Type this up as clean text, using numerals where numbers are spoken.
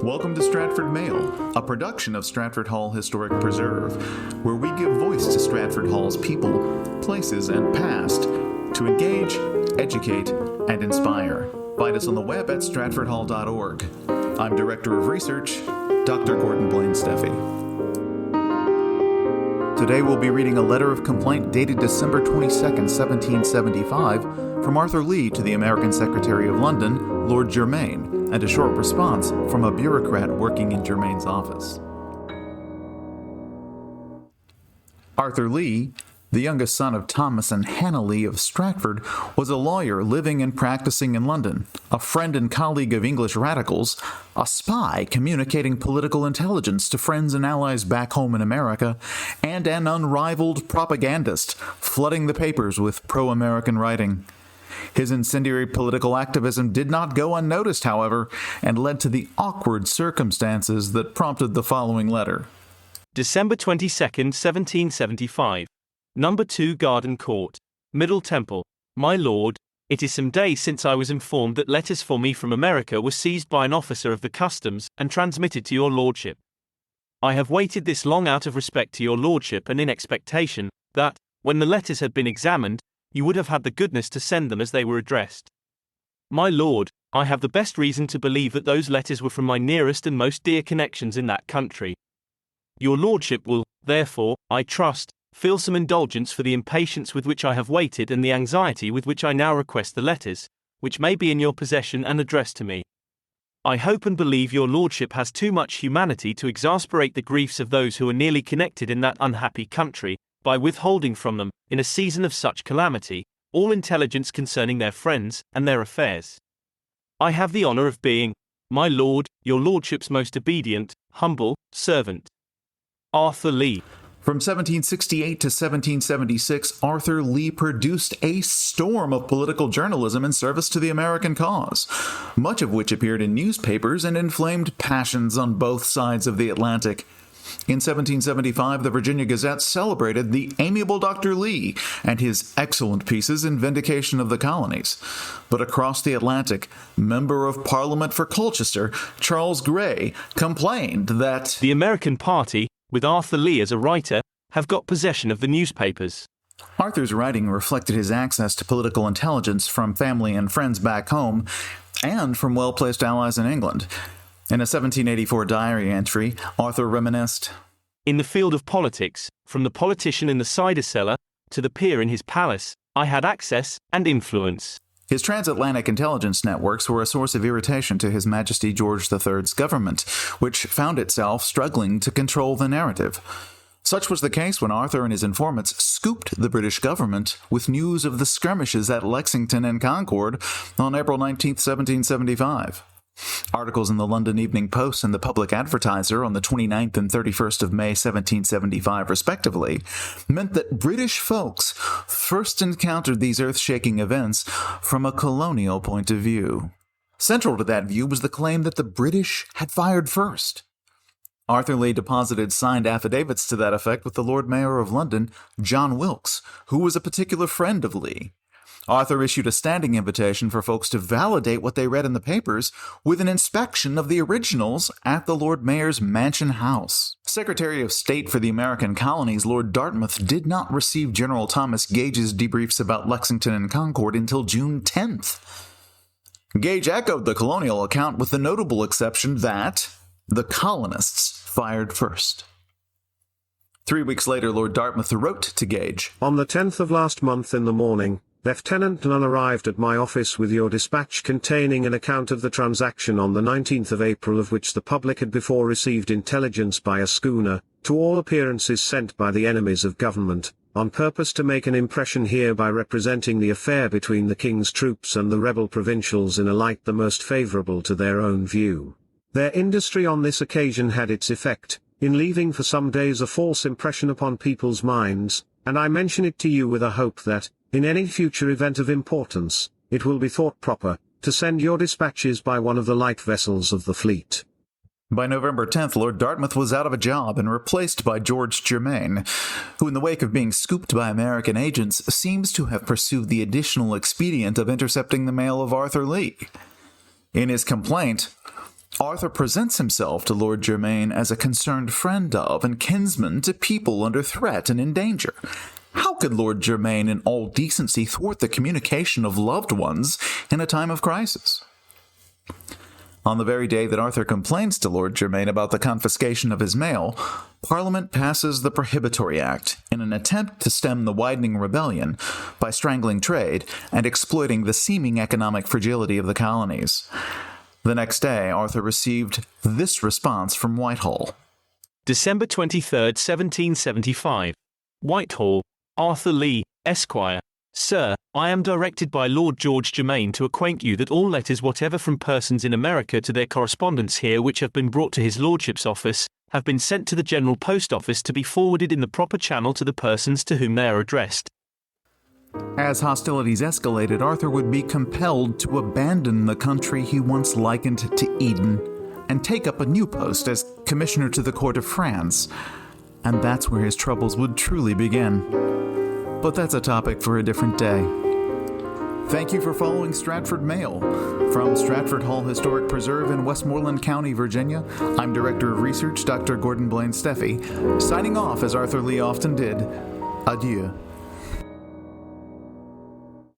Welcome to Stratford Mail, a production of Stratford Hall Historic Preserve, where we give voice to Stratford Hall's people, places, and past to engage, educate, and inspire. Find us on the web at stratfordhall.org. I'm Director of Research, Dr. Gordon Blaine Steffi. Today we'll be reading a letter of complaint dated December 22, 1775, from Arthur Lee to the American Secretary of London, Lord Germain, and a short response from a bureaucrat working in Germain's office. Arthur Lee, the youngest son of Thomas and Hannah Lee of Stratford, was a lawyer living and practicing in London, a friend and colleague of English radicals, a spy communicating political intelligence to friends and allies back home in America, and an unrivaled propagandist, flooding the papers with pro-American writing. His incendiary political activism did not go unnoticed, however, and led to the awkward circumstances that prompted the following letter. December 22, 1775. Number 2 Garden Court, Middle Temple. My lord, it is some days since I was informed that letters for me from America were seized by an officer of the customs and transmitted to your lordship. I have waited this long out of respect to your lordship and in expectation that, when the letters had been examined, you would have had the goodness to send them as they were addressed. My lord, I have the best reason to believe that those letters were from my nearest and most dear connections in that country. Your lordship will, therefore, I trust, feel some indulgence for the impatience with which I have waited and the anxiety with which I now request the letters, which may be in your possession and addressed to me. I hope and believe your lordship has too much humanity to exasperate the griefs of those who are nearly connected in that unhappy country, by withholding from them, in a season of such calamity, all intelligence concerning their friends and their affairs. I have the honor of being, my lord, your lordship's most obedient, humble, servant, Arthur Lee. From 1768 to 1776, Arthur Lee produced a storm of political journalism in service to the American cause, much of which appeared in newspapers and inflamed passions on both sides of the Atlantic. In 1775, the Virginia Gazette celebrated the amiable Dr. Lee and his excellent pieces in vindication of the colonies. But across the Atlantic, Member of Parliament for Colchester, Charles Grey, complained that the American party, with Arthur Lee as a writer, have got possession of the newspapers. Arthur's writing reflected his access to political intelligence from family and friends back home, and from well-placed allies in England. In a 1784 diary entry, Arthur reminisced, In the field of politics, from the politician in the cider cellar to the peer in his palace, I had access and influence. His transatlantic intelligence networks were a source of irritation to His Majesty George III's government, which found itself struggling to control the narrative. Such was the case when Arthur and his informants scooped the British government with news of the skirmishes at Lexington and Concord on April 19, 1775. Articles in the London Evening Post and the Public Advertiser on the 29th and 31st of May 1775, respectively, meant that British folks first encountered these earth-shaking events from a colonial point of view. Central to that view was the claim that the British had fired first. Arthur Lee deposited signed affidavits to that effect with the Lord Mayor of London, John Wilkes, who was a particular friend of Lee. Arthur issued a standing invitation for folks to validate what they read in the papers with an inspection of the originals at the Lord Mayor's Mansion House. Secretary of State for the American Colonies, Lord Dartmouth, did not receive General Thomas Gage's debriefs about Lexington and Concord until June 10th. Gage echoed the colonial account with the notable exception that the colonists fired first. 3 weeks later, Lord Dartmouth wrote to Gage, On the 10th of last month in the morning, Lieutenant Nunn arrived at my office with your dispatch containing an account of the transaction on the 19th of April of which the public had before received intelligence by a schooner, to all appearances sent by the enemies of government, on purpose to make an impression here by representing the affair between the King's troops and the rebel provincials in a light the most favourable to their own view. Their industry on this occasion had its effect, in leaving for some days a false impression upon people's minds, and I mention it to you with a hope that, in any future event of importance, it will be thought proper to send your dispatches by one of the light vessels of the fleet. By November 10th, Lord Dartmouth was out of a job and replaced by George Germain, who in the wake of being scooped by American agents seems to have pursued the additional expedient of intercepting the mail of Arthur Lee. In his complaint, Arthur presents himself to Lord Germain as a concerned friend of and kinsman to people under threat and in danger. How could Lord Germain in all decency thwart the communication of loved ones in a time of crisis? On the very day that Arthur complains to Lord Germain about the confiscation of his mail, Parliament passes the Prohibitory Act in an attempt to stem the widening rebellion by strangling trade and exploiting the seeming economic fragility of the colonies. The next day, Arthur received this response from Whitehall. December 23, 1775. Whitehall, Arthur Lee, Esquire. Sir, I am directed by Lord George Germain to acquaint you that all letters whatever from persons in America to their correspondents here which have been brought to his lordship's office, have been sent to the General Post Office to be forwarded in the proper channel to the persons to whom they are addressed. As hostilities escalated, Arthur would be compelled to abandon the country he once likened to Eden and take up a new post as Commissioner to the Court of France. And that's where his troubles would truly begin. But that's a topic for a different day. Thank you for following Stratford Mail. From Stratford Hall Historic Preserve in Westmoreland County, Virginia, I'm Director of Research, Dr. Gordon Blaine Steffi, signing off as Arthur Lee often did. Adieu.